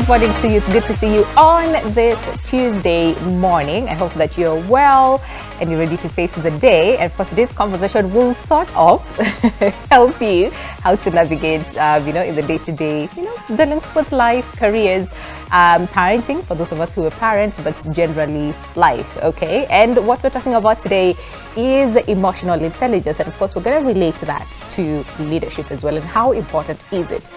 good morning to you. It's good to see you on this Tuesday morning. I hope that you're well and you're ready to face the day. And for today's conversation, will sort of help you how to navigate, in the day-to-day, dealings with life, careers, parenting for those of us who are parents, but generally life. Okay, and what we're talking about today is emotional intelligence, and of course we're going to relate that to leadership as well. And how important is it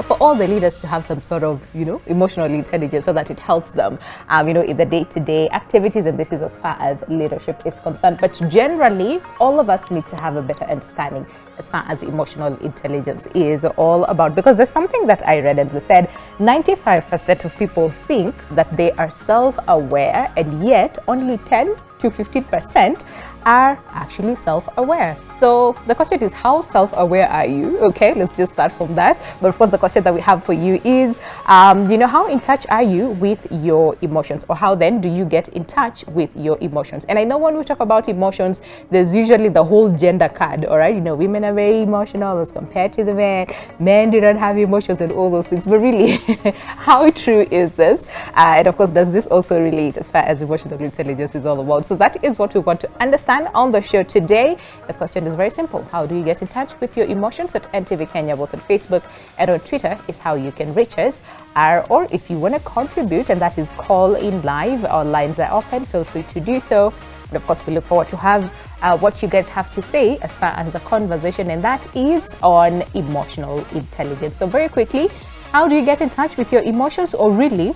for all the leaders to have some sort of emotional intelligence, so that it helps them in the day-to-day activities, and this is as far as leadership is concerned. But generally all of us need to have a better understanding as far as emotional intelligence is all about, because there's something that I read, and they said 95% of people think that they are self-aware, and yet only 10 to 15% are actually self-aware. So the question is, how self-aware are you? Okay, let's just start from that. But of course, the question that we have for you is, how in touch are you with your emotions, or how then do you get in touch with your emotions? And I know when we talk about emotions, there's usually the whole gender card, all right? Women are very emotional as compared to the men. Men do not have emotions and all those things. But really, how true is this? And of course, does this also relate as far as emotional intelligence is all about? So that is what we want to understand on the show today. The question is very simple. How do you get in touch with your emotions? At NTV Kenya, both on Facebook and on Twitter is how you can reach us. Or if you want to contribute, and that is call in live, our lines are open, feel free to do so. And of course, we look forward to have what you guys have to say as far as the conversation, and that is on emotional intelligence. So very quickly, how do you get in touch with your emotions, or really,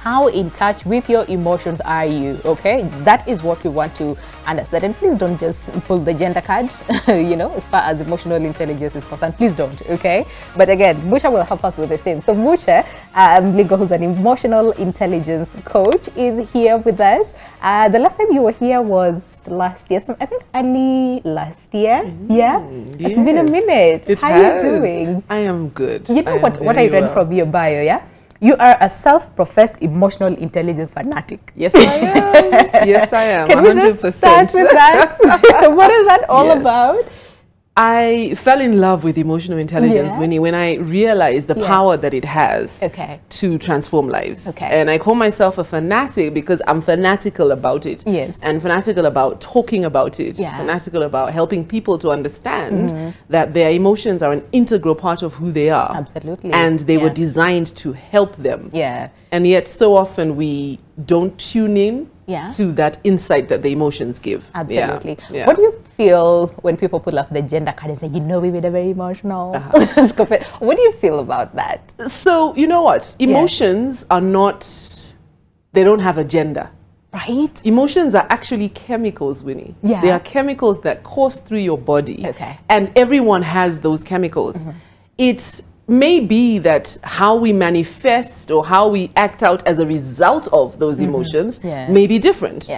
how in touch with your emotions are you? Okay, that is what we want to understand. And please don't just pull the gender card, as far as emotional intelligence is concerned. Please don't, okay? But again, Musha will help us with the same. So Musha Lingo, who's an emotional intelligence coach, is here with us. The last time you were here was last year, so I think early last year. Yeah, it's been a minute. How are you doing? I am good. You know what I read from your bio, yeah? You are a self-professed emotional intelligence fanatic. Yes, I am. Yes, I am. Can 100%. We just start with that? What is that all about? I fell in love with emotional intelligence, Winnie, when I realized the power that it has to transform lives. And I call myself a fanatic because I'm fanatical about it. And fanatical about talking about it. Fanatical about helping people to understand that their emotions are an integral part of who they are. Absolutely. And they were designed to help them. And yet so often we don't tune in to that insight that the emotions give. Absolutely. What do you feel when people pull up the gender card and say, women are very emotional? What do you feel about that? So, you know what? Emotions are not, they don't have a gender. Right? Emotions are actually chemicals, Winnie. They are chemicals that course through your body. And everyone has those chemicals. It's may be that how we manifest or how we act out as a result of those emotions may be different.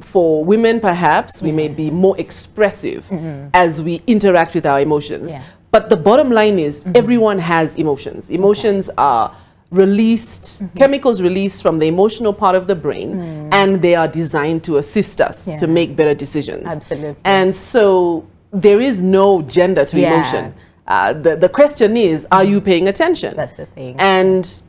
For women, perhaps, we may be more expressive as we interact with our emotions. But the bottom line is everyone has emotions. Emotions are released, chemicals released from the emotional part of the brain, and they are designed to assist us to make better decisions. Absolutely. And so there is no gender to emotion. The question is, are you paying attention? That's the thing. And,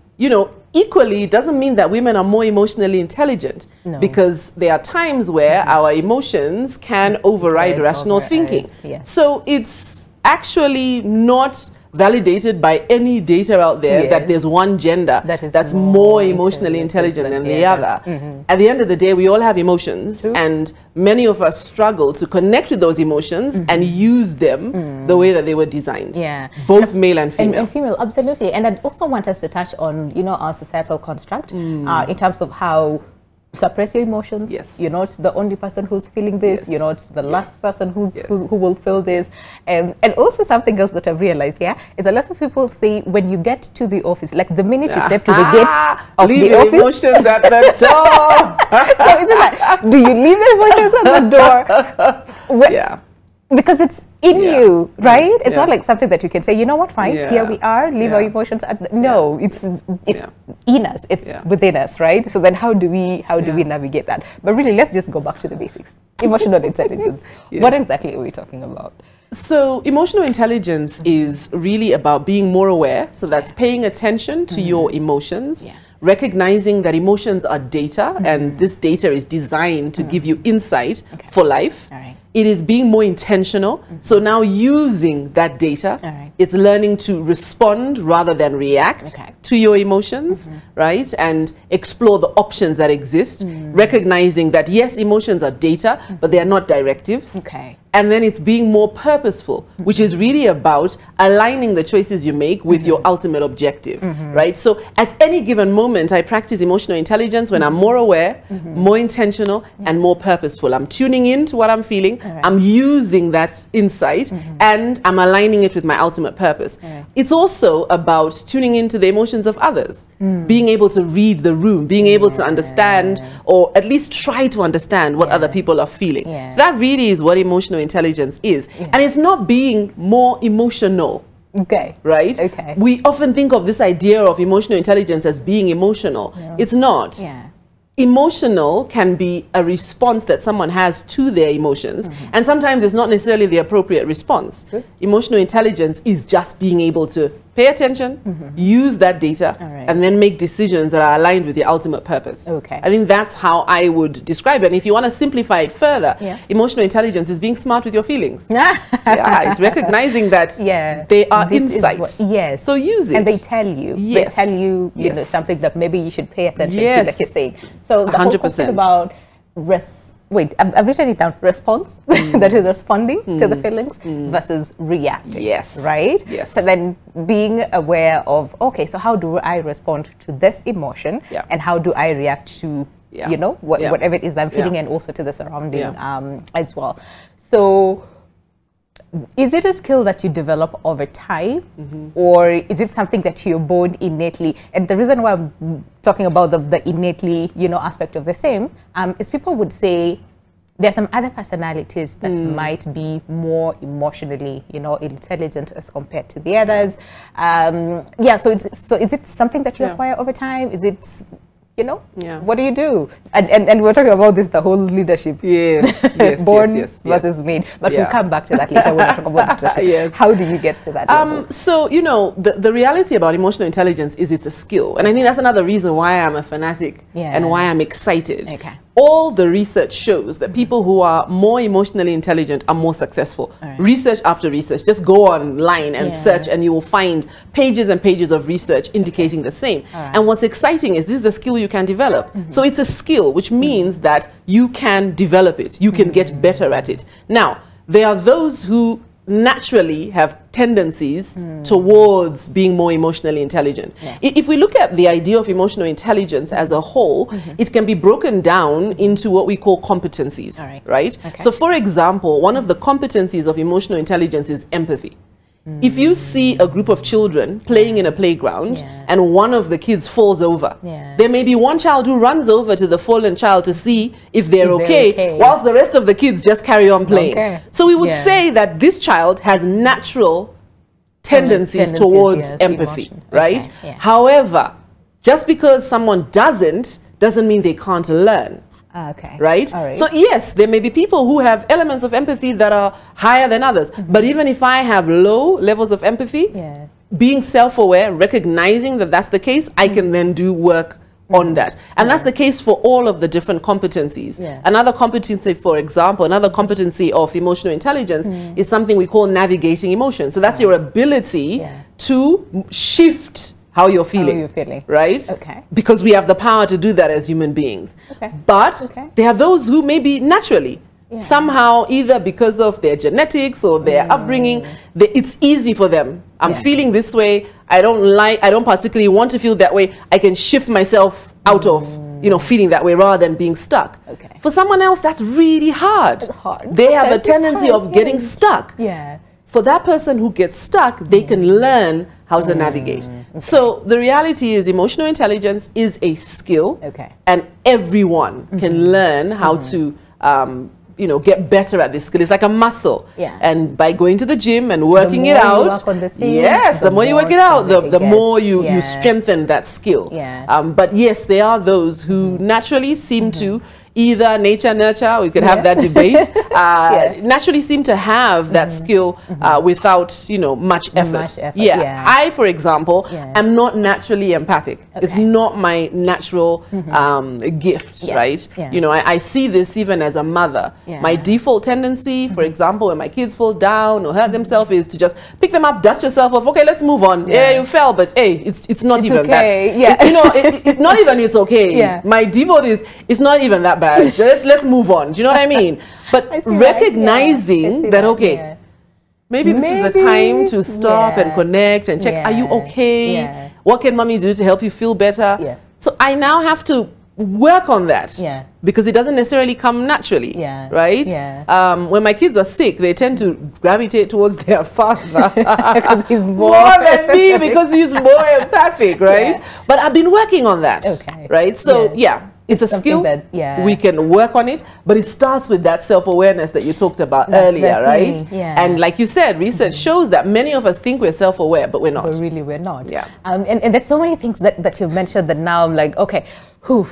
equally, it doesn't mean that women are more emotionally intelligent, because there are times where our emotions can override rational thinking. So it's actually not validated by any data out there that there's one gender that's more emotionally intelligent than the other. At the end of the day, we all have emotions, and many of us struggle to connect with those emotions and use them the way that they were designed. Both male and female. And female, absolutely. And I'd also want us to touch on, our societal construct in terms of how suppress your emotions. You're not the only person who's feeling this. You're not the last person who will feel this. And also something else that I've realized is a lot of people say when you get to the office, like the minute you step to the gates of the office, emotions at the door. So isn't that, do you leave the emotions at the door? Because it's in you, right? It's not like something that you can say, you know what, fine, here we are, leave our emotions at the, no, it's in us, it's within us, right? So then how do we navigate that? But really, let's just go back to the basics. Emotional intelligence. What exactly are we talking about? So emotional intelligence is really about being more aware. So that's paying attention to your emotions, recognizing that emotions are data, and this data is designed to give you insight for life. It is being more intentional. So now using that data, it's learning to respond rather than react to your emotions, right? And explore the options that exist, recognizing that yes, emotions are data, but they are not directives. And then it's being more purposeful, which is really about aligning the choices you make with your ultimate objective, right? So at any given moment, I practice emotional intelligence when I'm more aware, more intentional, and more purposeful. I'm tuning in to what I'm feeling, I'm using that insight, and I'm aligning it with my ultimate purpose. It's also about tuning into the emotions of others, being able to read the room, being able to understand, or at least try to understand what other people are feeling. So that really is what emotional intelligence is. And it's not being more emotional. Right? We often think of this idea of emotional intelligence as being emotional. It's not. Emotional can be a response that someone has to their emotions, and sometimes it's not necessarily the appropriate response. Emotional intelligence is just being able to pay attention, use that data, and then make decisions that are aligned with your ultimate purpose. I think that's how I would describe it. And if you want to simplify it further, emotional intelligence is being smart with your feelings. It's recognizing that they are insights. So use it. And they tell you. They tell you, you know, something that maybe you should pay attention to, like you're saying. So the 100%. Whole question about I've written it down. Response, that is responding to the feelings, versus reacting. Right? So then being aware of, okay, so how do I respond to this emotion, and how do I react to, you know, whatever it is I'm feeling, and also to the surrounding as well. So is it a skill that you develop over time, or is it something that you're born innately? And the reason why I'm talking about the innately, you know, aspect of the same, is people would say there are some other personalities that might be more emotionally, you know, intelligent as compared to the others. So is it something that you acquire over time? Is it, you know, what do you do? And we're talking about this, the whole leadership. Born versus made. But we'll come back to that later when we talk about leadership. How do you get to that level? So, you know, the reality about emotional intelligence is it's a skill. And I think that's another reason why I'm a fanatic and why I'm excited. All the research shows that people who are more emotionally intelligent are more successful. Research after research. Just go online and search, and you will find pages and pages of research indicating the same. And what's exciting is this is a skill you can develop. So it's a skill, which means that you can develop it. You can get better at it. Now, there are those who naturally have tendencies towards being more emotionally intelligent. If we look at the idea of emotional intelligence as a whole, it can be broken down into what we call competencies, right? So for example, one of the competencies of emotional intelligence is empathy. If you see a group of children playing in a playground and one of the kids falls over, there may be one child who runs over to the fallen child to see if they're okay, whilst the rest of the kids just carry on playing. So we would say that this child has natural tendencies towards empathy, right? However, just because someone doesn't mean they can't learn. Right? So yes, there may be people who have elements of empathy that are higher than others. But even if I have low levels of empathy, being self-aware, recognizing that that's the case, I can then do work on that. And that's the case for all of the different competencies. Another competency, for example, another competency of emotional intelligence is something we call navigating emotion. So that's your ability to shift how you're feeling, right? Because we have the power to do that as human beings. But there are those who maybe naturally, somehow, either because of their genetics or their upbringing, it's easy for them. I'm feeling this way. I don't particularly want to feel that way. I can shift myself out of, you know, feeling that way rather than being stuck. For someone else, that's really hard. They have a tendency of getting stuck. For that person who gets stuck, they can learn how to navigate. So the reality is emotional intelligence is a skill, and everyone can learn how to you know, get better at this skill. It's like a muscle. And by going to the gym and working it out, the more you work it out, the more you strengthen that skill. But yes, there are those who naturally seem to, either nature, nurture, we could have that debate, naturally seem to have that skill without, you know, much effort. I, for example, am not naturally empathic. It's not my natural gift, right? You know, I see this even as a mother. My default tendency, for example, when my kids fall down or hurt themselves, is to just pick them up, dust yourself off. Okay, let's move on. Yeah, you fell, but hey, it's not even that. You know, it's not even it's okay. My default is it's not even that bad. Let's move on. Do you know what I mean? But recognizing that okay, maybe this is the time to stop and connect and check. Are you okay? What can mommy do to help you feel better? So I now have to work on that because it doesn't necessarily come naturally, right? When my kids are sick, they tend to gravitate towards their father because he's more than me, because he's more empathic, right? But I've been working on that, right? So it's a skill that, we can work on it, but it starts with that self-awareness that you talked about earlier, right? And like you said, research shows that many of us think we're self-aware, but we're not. But really, we're not. And there's so many things that you've mentioned that now I'm like, okay, so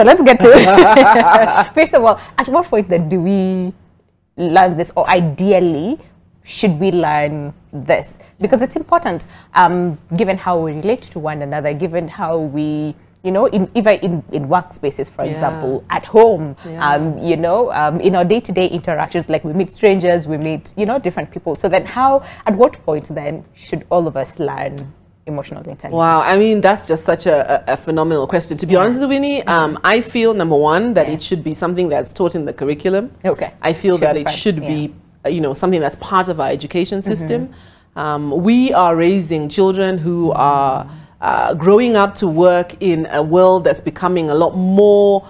let's get to it. First of all, at what point then do we learn this, or ideally, should we learn this? Because it's important, given how we relate to one another, given how we, you know, even in workspaces, for example, at home, you know, in our day-to-day interactions, like we meet strangers, we meet, you know, different people. So then at what point then should all of us learn emotional intelligence? Wow, I mean, that's just such a phenomenal question. To be honest with Winnie, I feel, number one, that it should be something that's taught in the curriculum. I feel that it should be, you know, something that's part of our education system. We are raising children who are growing up to work in a world that's becoming a lot more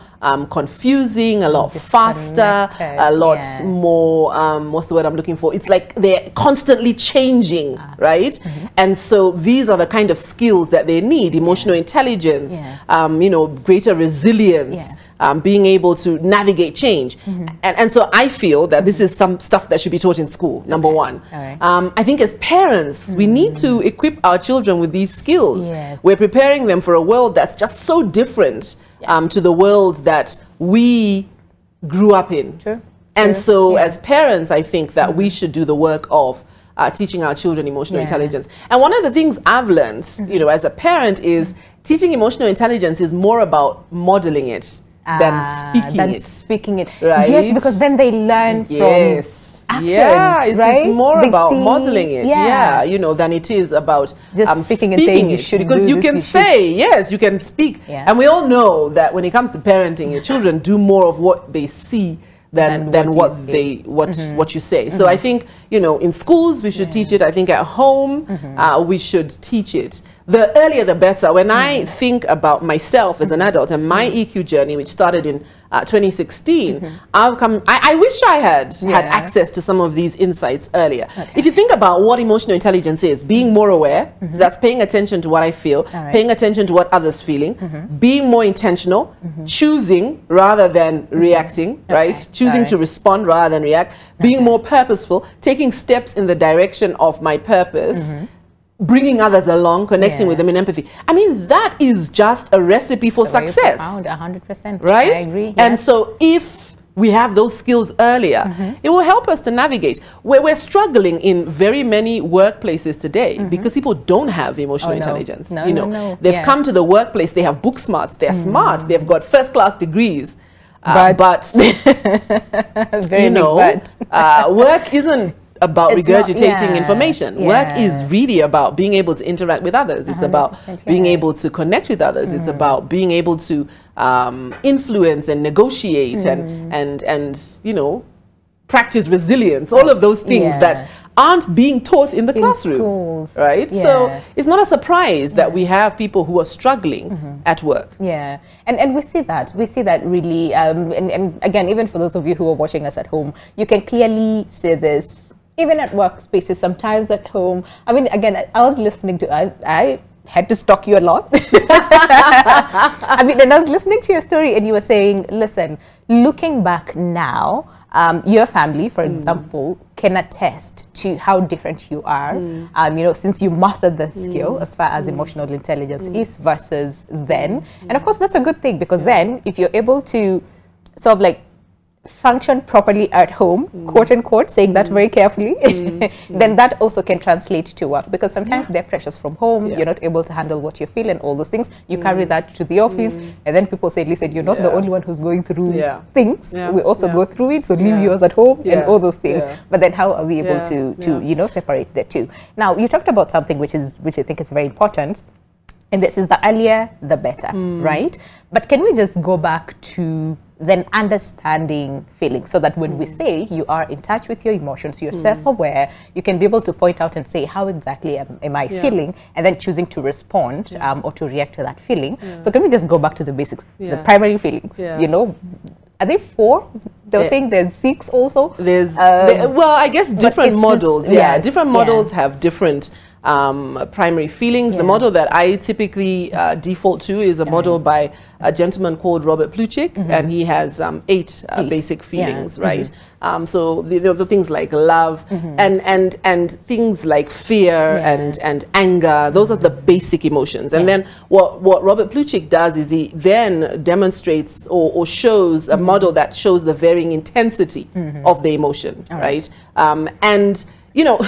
confusing, a lot faster, a lot more, what's the word I'm looking for? It's like they're constantly changing, right? And so these are the kind of skills that they need: emotional intelligence, you know, greater resilience, being able to navigate change. And so I feel that this is some stuff that should be taught in school, number one. I think as parents, we need to equip our children with these skills. We're preparing them for a world that's just so different to the world that we grew up in. And so as parents, I think that we should do the work of teaching our children emotional intelligence. And one of the things I've learned, you know, as a parent is teaching emotional intelligence is more about modeling it than speaking it. Right? Yes, because then they learn from action, it's more about modeling it, you know, than it is about just speaking and saying you should, because you can say, yes, you can speak, and we all know that when it comes to parenting, your children do more of what they see than what you say. So I think, you know, in schools we should teach it. I think at home we should teach it. The earlier the better. When I think about myself as an adult and my EQ journey, which started in 2016, I wish I had access to some of these insights earlier. If you think about what emotional intelligence is, being more aware, so that's paying attention to what I feel, paying attention to what others feeling, being more intentional, choosing rather than reacting, right? Choosing to respond rather than react, being more purposeful, taking steps in the direction of my purpose, bringing others along, connecting with them in empathy. I mean, that is just a recipe for success. 100%. Right? I agree. And so if we have those skills earlier, it will help us to navigate. We're struggling in very many workplaces today because people don't have emotional intelligence. They've come to the workplace, they have book smarts, they're smart, they've got first-class degrees. But you know, work isn't about regurgitating information. Work is really about being able to interact with others. It's about being able to connect with others. It's about being able to influence and negotiate and you know, practice resilience. All of those things that aren't being taught in the classroom, right? So it's not a surprise that we have people who are struggling at work. And we see that really, and again, even for those of you who are watching us at home, you can clearly see this even at workspaces, sometimes at home. I mean, again, I was listening to, I had to stalk you a lot. I mean, and I was listening to your story and you were saying, listen, looking back now, your family, for example, can attest to how different you are, you know, since you mastered the skill as far as emotional intelligence is versus then. And of course, that's a good thing, because then if you're able to sort of like function properly at home, quote unquote, saying that very carefully, then that also can translate to work, because sometimes there are pressures from home, you're not able to handle what you feel and all those things. You carry that to the office, and then people say, listen, you're not the only one who's going through things. We also go through it, so leave yours at home and all those things. But then how are we able to you know, separate the two? Now, you talked about something which I think is very important, and this is the earlier the better, right? But can we just go back to then understanding feelings, so that when we say you are in touch with your emotions, you're self-aware, you can be able to point out and say, how exactly am I feeling, and then choosing to respond or to react to that feeling. So can we just go back to the basics, the primary feelings, you know? Are they 4? They were saying there's 6 also. There's well, I guess different models. Different models have different primary feelings. The model that I typically default to is a model by a gentleman called Robert Plutchik, and he has 8 basic feelings, right? So the things like love and things like fear and anger. Those are the basic emotions. And then what Robert Plutchik does is he then demonstrates or shows a model that shows the varying intensity of the emotion, right? And you know,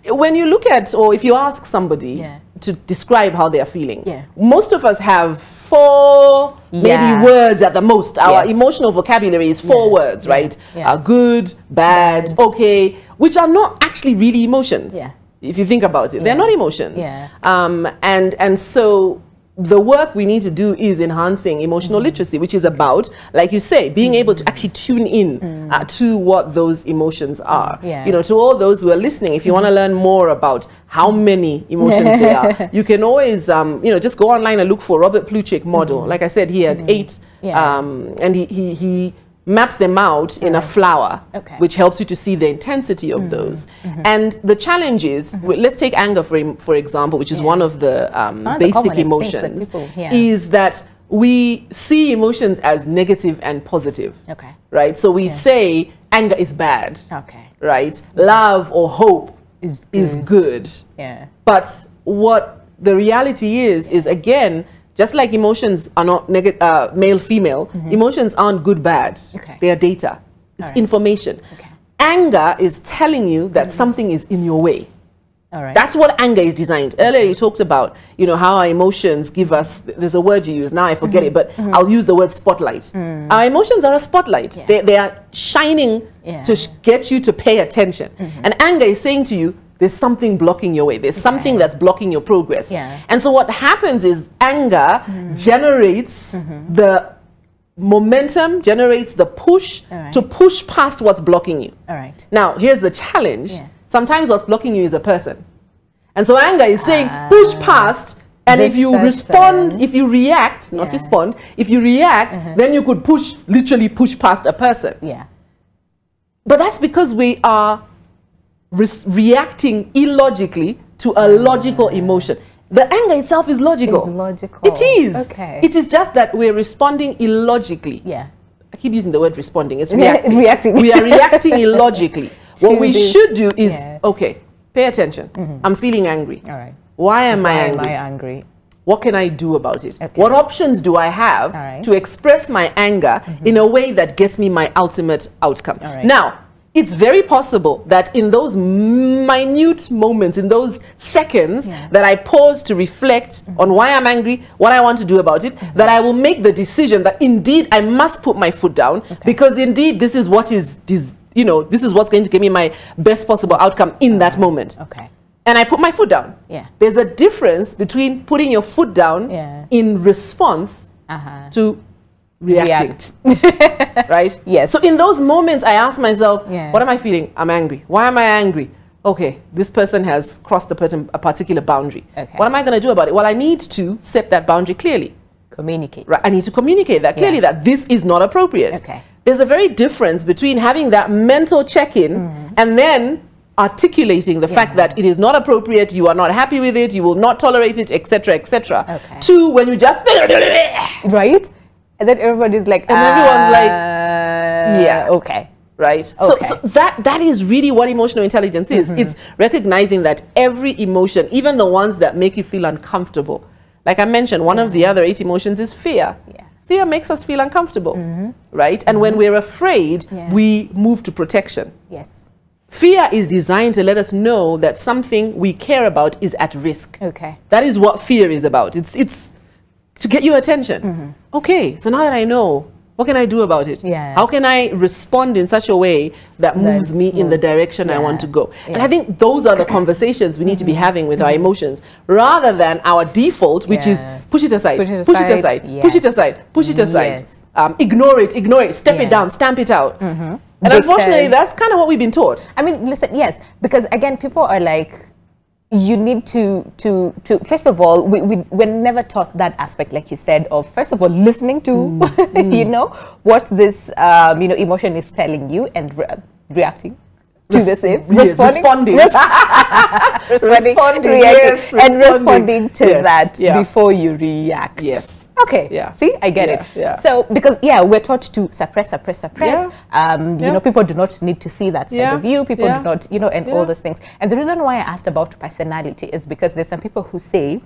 when you look at, or if you ask somebody to describe how they are feeling, most of us have 4 maybe words at the most. Our emotional vocabulary is 4 words, right? Good, bad, okay, which are not actually really emotions. If you think about it, they're not emotions. And so the work we need to do is enhancing emotional literacy, which is about, like you say, being able to actually tune in to what those emotions are. You know, to all those who are listening, if you want to learn more about how many emotions there are, you can always, you know, just go online and look for Robert Plutchik model. Like I said, he had 8, and he maps them out in a flower, which helps you to see the intensity of those. And the challenge is, let's take anger for example, which is one of the basic emotions, is that we see emotions as negative and positive, right? So we say anger is bad, right? Love or hope is good. But what the reality is again, just like emotions are not male, female, emotions aren't good, bad. They are data. It's information. Anger is telling you that something is in your way. That's what anger is designed. Earlier you talked about, you know, how our emotions give us, there's a word you use, now I forget it, but I'll use the word spotlight. Our emotions are a spotlight. They are shining to get you to pay attention. And anger is saying to you, there's something blocking your way. There's something that's blocking your progress. And so what happens is anger generates the momentum, generates the push to push past what's blocking you. Now, here's the challenge. Sometimes what's blocking you is a person. And so anger is saying, push past, and if you respond, if you react, not respond, if you react, then you could literally push past a person. But that's because we are reacting illogically to a logical emotion. The anger itself is logical. It's logical. It is. It is just that we're responding illogically. I keep using the word responding. It's reacting. We are reacting illogically. What we should do is, okay, pay attention. I'm feeling angry. Why am I angry? What can I do about it? What options do I have to express my anger in a way that gets me my ultimate outcome? Now, it's very possible that in those minute moments, in those seconds that I pause to reflect on why I'm angry, what I want to do about it, that I will make the decision that indeed I must put my foot down, because indeed this is what is, you know, this is what's going to give me my best possible outcome in that moment. And I put my foot down. There's a difference between putting your foot down in response to reacting. Right? So in those moments, I ask myself, what am I feeling? I'm angry. Why am I angry? Okay, this person has crossed a particular boundary. What am I going to do about it? Well, I need to set that boundary clearly. Communicate. Right. I need to communicate that clearly, that this is not appropriate. There's a very difference between having that mental check-in and then articulating the fact that it is not appropriate, you are not happy with it, you will not tolerate it, etc., etc. To when you just right, and then everybody's like, and everyone's like, right. So that is really what emotional intelligence is. It's recognizing that every emotion, even the ones that make you feel uncomfortable, like I mentioned, one of the other 8 emotions is fear. fear makes us feel uncomfortable, right? And when we're afraid, we move to protection. Yes. Fear is designed to let us know that something we care about is at risk. Okay. That is what fear is about. It's to get your attention. Okay, so now that I know, what can I do about it? Yeah. How can I respond in such a way that moves me in the direction I want to go? And I think those are the conversations we need to be having with our emotions, rather than our default, which is push it aside, push it aside, push it aside, push it aside. Ignore it, step it down, stamp it out. And unfortunately, that's kind of what we've been taught. I mean, listen, yes, because again, people are like, you need to first of all, we're never taught that aspect, like you said, of first of all listening to you know what this you know emotion is telling you, and reacting to the same, responding, responding to that before you react. Yes. Okay. Yeah. See, I get it. Yeah. So because we're taught to suppress. You know, people do not need to see that side of you. People do not, you know, and all those things. And the reason why I asked about personality is because there's some people who say,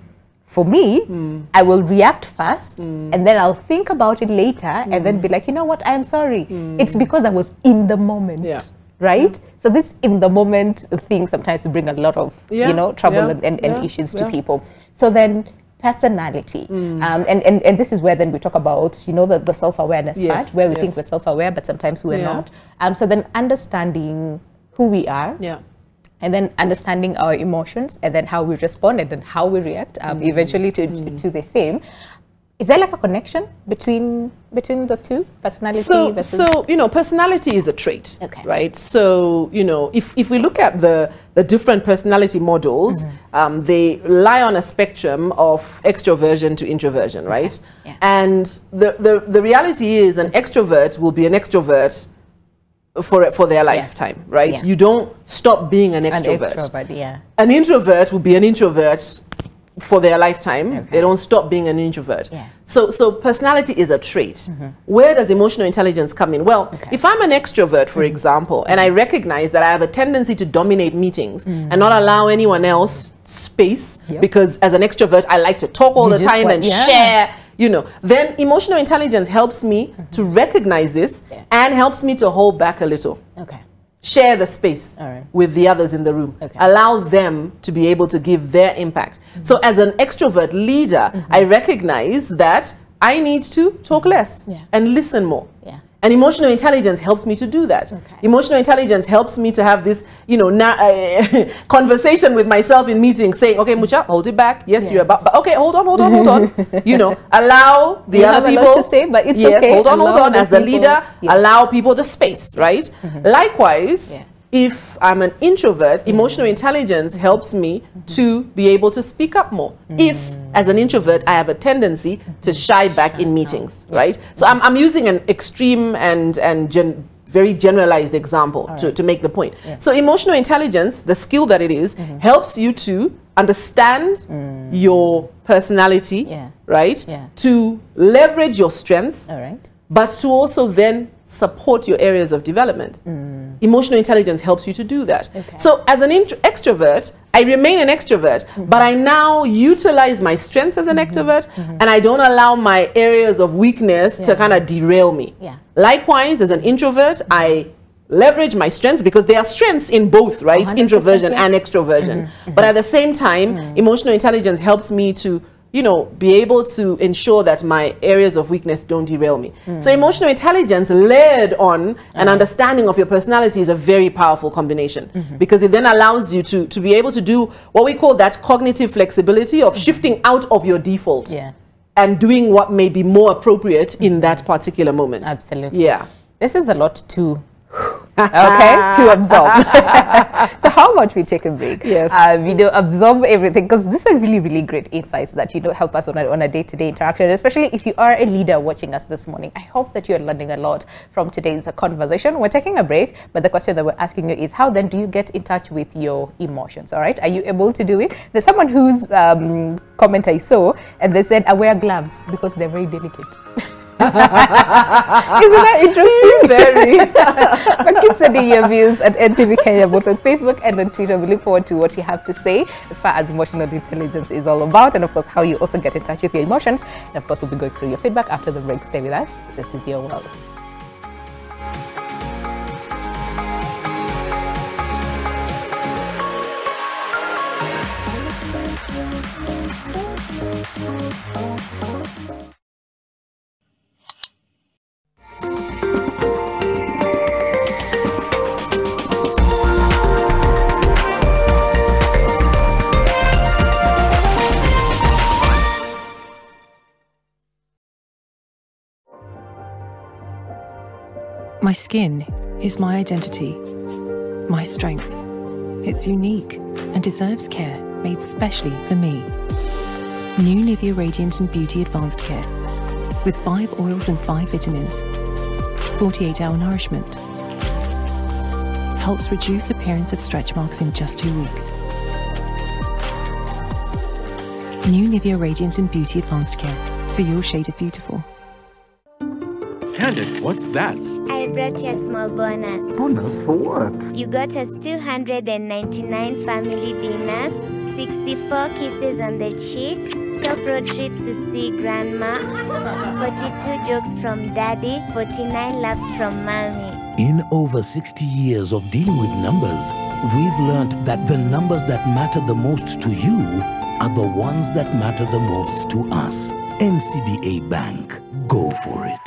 for me, I will react first, and then I'll think about it later, and then be like, you know what, I'm sorry. It's because I was in the moment. Yeah. Right? So this in the moment thing sometimes bring a lot of, you know, trouble and issues to people. So then personality. And this is where then we talk about, you know, the self-awareness part, where we think we're self-aware, but sometimes we're not. So then understanding who we are, and then understanding our emotions, and then how we respond, and then how we react eventually to the same. Is there like a connection between the two, personality versus... So, you know, personality is a trait, right? So, you know, if we look at the different personality models, they lie on a spectrum of extroversion to introversion, right? And the reality is an extrovert will be an extrovert for their lifetime, right? You don't stop being an extrovert. An introvert will be an introvert for their lifetime. They don't stop being an introvert. So personality is a trait. Where does emotional intelligence come in? Well, if I'm an extrovert, for example, and I recognize that I have a tendency to dominate meetings and not allow anyone else space, because as an extrovert I like to talk all the time and share, you know, then emotional intelligence helps me to recognize this and helps me to hold back a little. Share the space with the others in the room. Allow them to be able to give their impact. So as an extrovert leader, I recognize that I need to talk less and listen more. And emotional intelligence helps me to do that. Emotional intelligence helps me to have this, you know, conversation with myself in meetings, saying, okay, Mucha, hold it back. Yes, you're about, but okay, hold on. You know, allow the other people to say, but it's okay. Hold on. As the leader, allow people the space, right? Likewise, if I'm an introvert, emotional intelligence helps me to be able to speak up more. If, as an introvert, I have a tendency to shy back in meetings, right? So I'm using an extreme and very generalized example to make the point. So emotional intelligence, the skill that it is, helps you to understand your personality, right? To leverage your strengths, but to also then support your areas of development. Emotional intelligence helps you to do that. So as an extrovert, I remain an extrovert, but I now utilize my strengths as an extrovert, and I don't allow my areas of weakness to kind of derail me. Likewise, as an introvert, I leverage my strengths, because there are strengths in both, right? Introversion and extroversion. But at the same time, emotional intelligence helps me to, you know, be able to ensure that my areas of weakness don't derail me. So emotional intelligence layered on an understanding of your personality is a very powerful combination, because it then allows you to be able to do what we call that cognitive flexibility of shifting out of your default and doing what may be more appropriate in that particular moment. Absolutely. Yeah. This is a lot to to absorb. So how about we take a break? You know, absorb everything, because these are really great insights that, you know, help us on a day-to-day interaction, especially if you are a leader watching us this morning. I hope that you're learning a lot from today's conversation. We're taking a break, but the question that we're asking you is, how then do you get in touch with your emotions? All right, are you able to do it? There's someone whose comment I saw, and they said, I wear gloves because they're very delicate. that interesting? Very. But keep sending your views at NTV Kenya, both on Facebook and on Twitter. We look forward to what you have to say as far as emotional intelligence is all about, and of course how you also get in touch with your emotions. And of course we'll be going through your feedback after the break. Stay with us. This is Your World. My skin is my identity, my strength. It's unique and deserves care made specially for me. New Nivea Radiant and Beauty Advanced Care with 5 oils and 5 vitamins. 48-hour nourishment. Helps reduce appearance of stretch marks in just 2 weeks. New Nivea Radiant and Beauty Advanced Care for your shade of beautiful. Candace, what's that? I brought you a small bonus. Bonus for what? You got us 299 family dinners, 64 kisses on the cheek, 12 road trips to see grandma, 42 jokes from daddy, 49 laughs from mommy. In over 60 years of dealing with numbers, we've learned that the numbers that matter the most to you are the ones that matter the most to us. NCBA Bank. Go for it.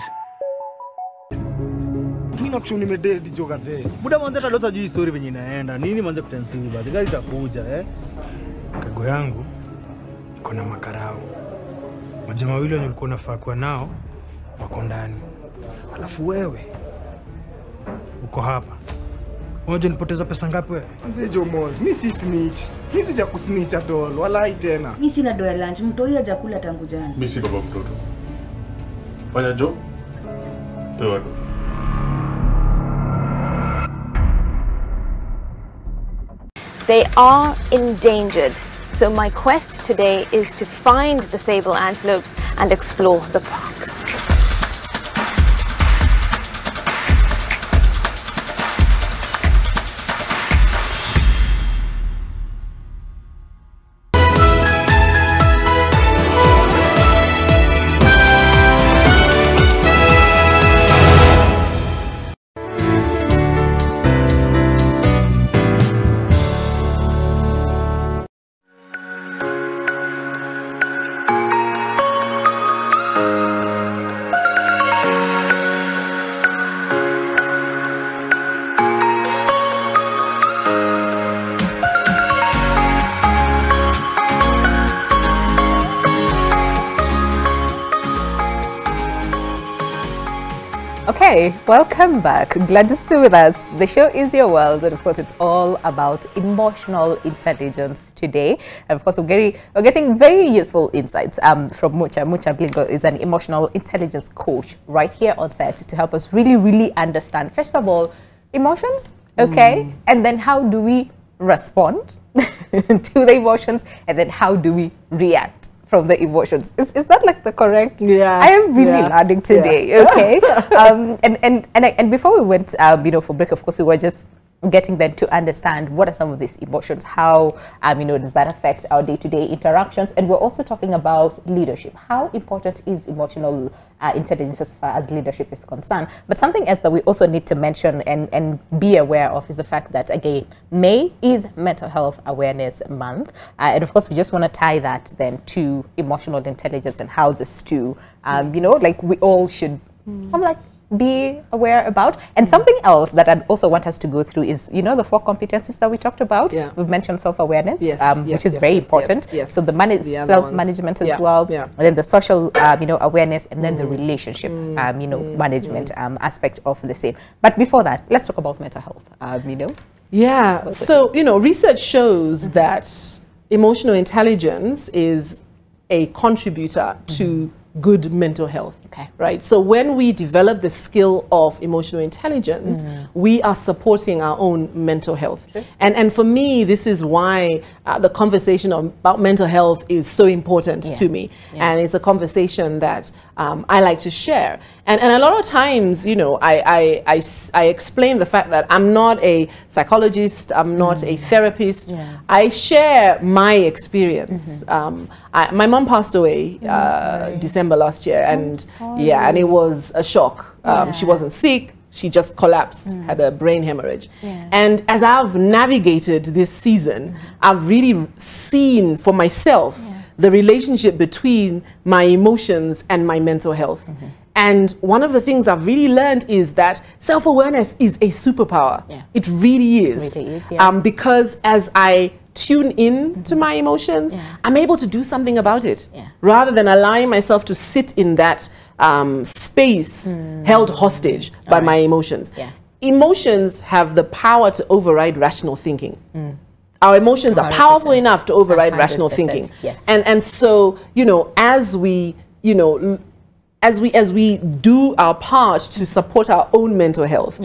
Actually nimedate joka the muda mwanza tadota juu story venye inaenda nini mwanza kutensivi baadhi gari itakuja kago yangu iko na makarao majamaa wawili wenye ulikuwa unafaa kuwa nao wako ndani alafu wewe uko hapa unajua nipoteza pesa ngapi wewe mzee Jomoz mimi si snitch mimi si kusnitch at all wala tena mimi sina doa lunch mtoi hajakula tangu jana mimi si baba mtoto fanya job pewa. They are endangered. So my quest today is to find the sable antelopes and explore the park. Okay, welcome back. Glad to stay with us. The show is Your World, and of course, it's all about emotional intelligence today. And of course, we're getting very useful insights from Mucha. Mucha Blingo is an emotional intelligence coach right here on set to help us really understand, first of all, emotions, okay? And then how do we respond to the emotions, and then how do we react from the emotions? Is that like the correct? Yeah. I am really learning today. Okay. And before we went, for break, of course, we were just getting them to understand what are some of these emotions, how does that affect our day-to-day interactions, and we're also talking about leadership. How important is emotional intelligence as far as leadership is concerned? But something else that we also need to mention and be aware of is the fact that, again, May is Mental Health Awareness Month, and of course we just want to tie that then to emotional intelligence and how this two, like we all should be aware about. And something else that I'd also want us to go through is, the 4 competencies that we talked about. Yeah. We've mentioned self-awareness, which is very important. So the self-management as well, and then the social, awareness, and then the relationship, management aspect of the same. But before that, let's talk about mental health. Yeah. So, research shows that emotional intelligence is a contributor to good mental health. Okay. Right? So when we develop the skill of emotional intelligence, we are supporting our own mental health. Sure. And for me, this is why the conversation about mental health is so important to me. And it's a conversation that I like to share. And a lot of times, you know, I explain the fact that I'm not a psychologist, I'm not a therapist. I share my experience. My mom passed away December last year, and and it was a shock. She wasn't sick. She just collapsed, had a brain hemorrhage. And as I've navigated this season, I've really seen for myself the relationship between my emotions and my mental health. And one of the things I've really learned is that self-awareness is a superpower. It really is. It really is, because as I tune in to my emotions, I'm able to do something about it. Rather than allowing myself to sit in that space held hostage by my emotions. Emotions have the power to override rational thinking. Our emotions are powerful enough to override rational thinking. And so, you know, as we, you know, as we do our part to support our own mental health,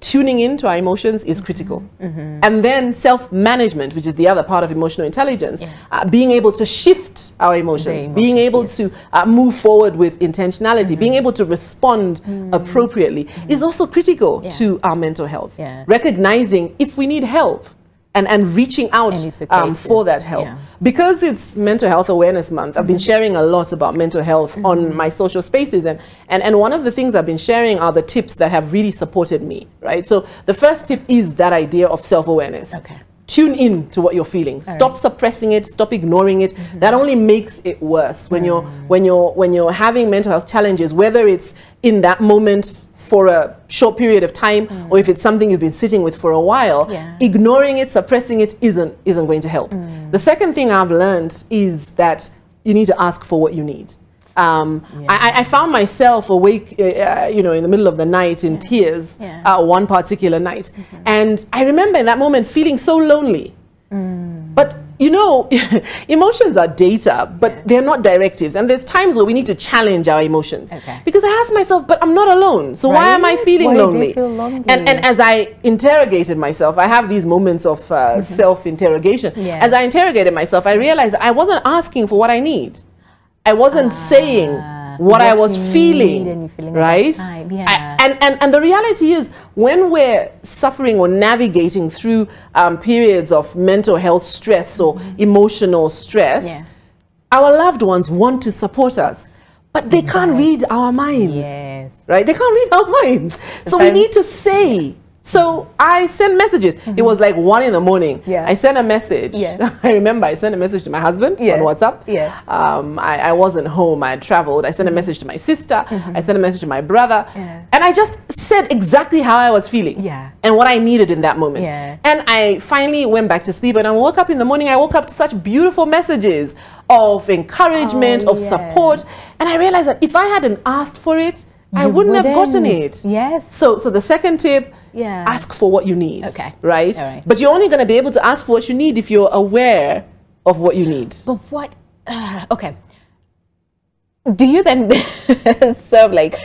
tuning into our emotions is critical. And then self-management, which is the other part of emotional intelligence, being able to shift our emotions, being able to move forward with intentionality, being able to respond appropriately is also critical to our mental health. Recognizing if we need help, and reaching out for that help. Because it's Mental Health Awareness Month, I've been sharing a lot about mental health on my social spaces. And one of the things I've been sharing are the tips that have really supported me, right? So the first tip is that idea of self-awareness. Tune in to what you're feeling. Stop suppressing it, stop ignoring it. That only makes it worse when you're having mental health challenges, whether it's in that moment for a short period of time or if it's something you've been sitting with for a while. Ignoring it, suppressing it isn't going to help. The second thing I've learned is that you need to ask for what you need. I found myself awake, you know, in the middle of the night in tears one particular night. And I remember in that moment feeling so lonely. But, you know, emotions are data, but they're not directives. And there's times where we need to challenge our emotions. Because I asked myself, but I'm not alone. So why am I feeling lonely? Do you feel lonely? And as I interrogated myself, I have these moments of self-interrogation. As I interrogated myself, I realized I wasn't asking for what I need. I wasn't saying what I was feeling, right? And the reality is, when we're suffering or navigating through periods of mental health stress or emotional stress, our loved ones want to support us, but they can't read our minds, right? They can't read our minds. So we need to say. So I sent messages. It was like 1 in the morning. I sent a message. I remember I sent a message to my husband on WhatsApp. I wasn't home. I had traveled. I sent a message to my sister. I sent a message to my brother. And I just said exactly how I was feeling and what I needed in that moment. And I finally went back to sleep. And I woke up in the morning. I woke up to such beautiful messages of encouragement, of support. And I realized that if I hadn't asked for it, I wouldn't have gotten it. So the second tip, ask for what you need. Right? But you're only going to be able to ask for what you need if you're aware of what you need. But what? Okay. Do you then sort of like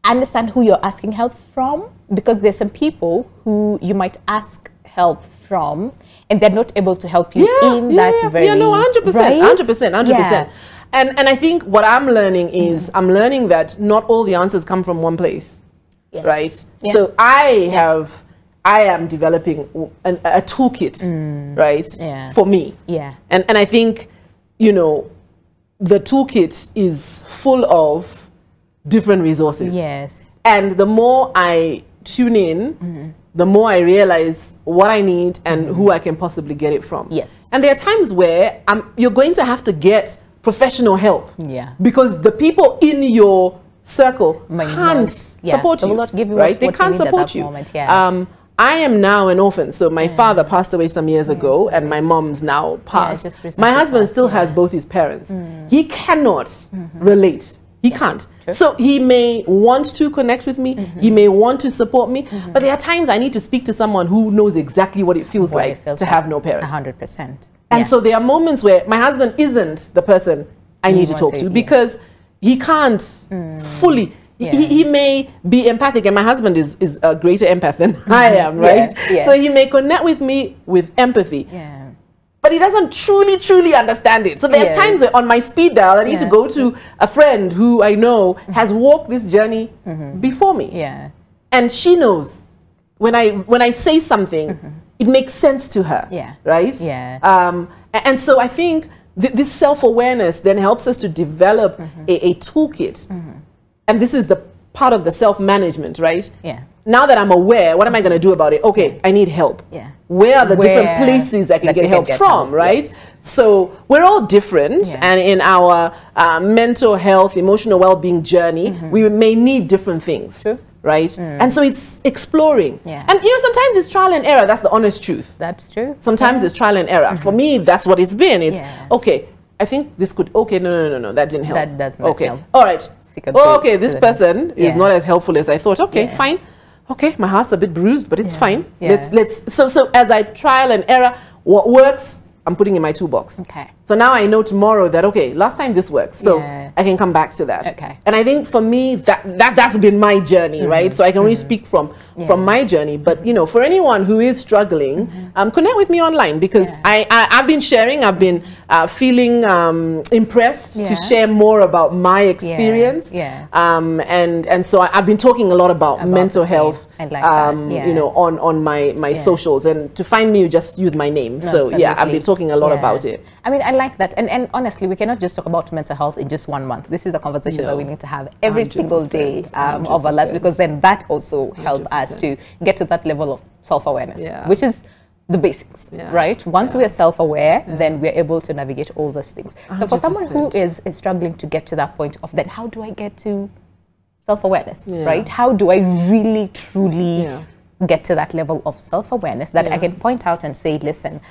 understand who you're asking help from? Because there's some people who you might ask help from, and they're not able to help you in that very. No, 100%, right? 100%. And I think what I'm learning is I'm learning that not all the answers come from one place, right? So I am developing a toolkit, right, for me. And I think, you know, the toolkit is full of different resources. And the more I tune in, the more I realize what I need and who I can possibly get it from. And there are times where you're going to have to get professional help because the people in your circle can't support you, not give you right? They can't support you. I am now an orphan, so my father passed away some years ago and my mom's now passed. My husband still has both his parents. He cannot relate. He can't. So he may want to connect with me, he may want to support me, but there are times I need to speak to someone who knows exactly what it feels like to have no parents. 100%. And so there are moments where my husband isn't the person I need to talk to because he can't fully. He may be empathic, and my husband is a greater empath than I am, right? So he may connect with me with empathy. But he doesn't truly understand it. So there's times where on my speed dial, I need to go to a friend who I know has walked this journey before me. And she knows when I say something, it makes sense to her, right? And so I think this self-awareness then helps us to develop a toolkit. And this is the part of the self-management, right? Now that I'm aware, what am I going to do about it? Okay, I need help. Where are the different places I can get help from, right? So we're all different, and in our mental health, emotional well-being journey, we may need different things. Right? And so it's exploring. And you know, sometimes it's trial and error. That's the honest truth. That's true. Sometimes it's trial and error. For me, that's what it's been. It's okay, I think this could, okay, no, that didn't help. That does not help. All right. Okay, this person is not as helpful as I thought. Okay, fine. Okay, my heart's a bit bruised, but it's fine. So as I trial and error, what works, I'm putting in my toolbox. So now I know tomorrow that, okay, last time this worked, so I can come back to that. And I think for me, that's been my journey, right? So I can only speak from my journey. But, you know, for anyone who is struggling, connect with me online, because I've been sharing, I've been feeling impressed to share more about my experience. And so I've been talking a lot about mental health, you know, on my socials. And to find me, you just use my name. So I've been talking a lot about it. I mean, I like that. And honestly, we cannot just talk about mental health in just 1 month. This is a conversation that we need to have every single day of our lives, because then that also helps us to get to that level of self-awareness, which is the basics, right? Once we are self-aware, then we're able to navigate all those things. So for someone who is struggling to get to that point of then, how do I get to self-awareness, right? How do I really, truly get to that level of self-awareness that I can point out and say, listen,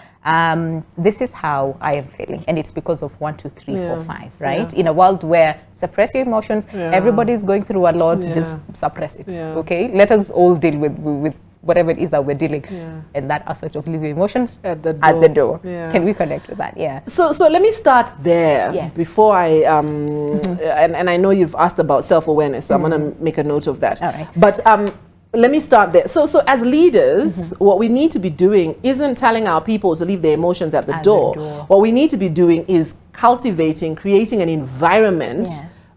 this is how I am feeling, and it's because of 1, 2, 3, 4, 5, right? In a world where suppress your emotions, everybody's going through a lot, just suppress it, okay? Let us all deal with whatever it is that we're dealing, and that aspect of leave your emotions at the door. Can we connect with that? So let me start there before I and I know you've asked about self-awareness, so I'm going to make a note of that. But let me start there. So as leaders, what we need to be doing isn't telling our people to leave their emotions at the door. What we need to be doing is cultivating, creating an environment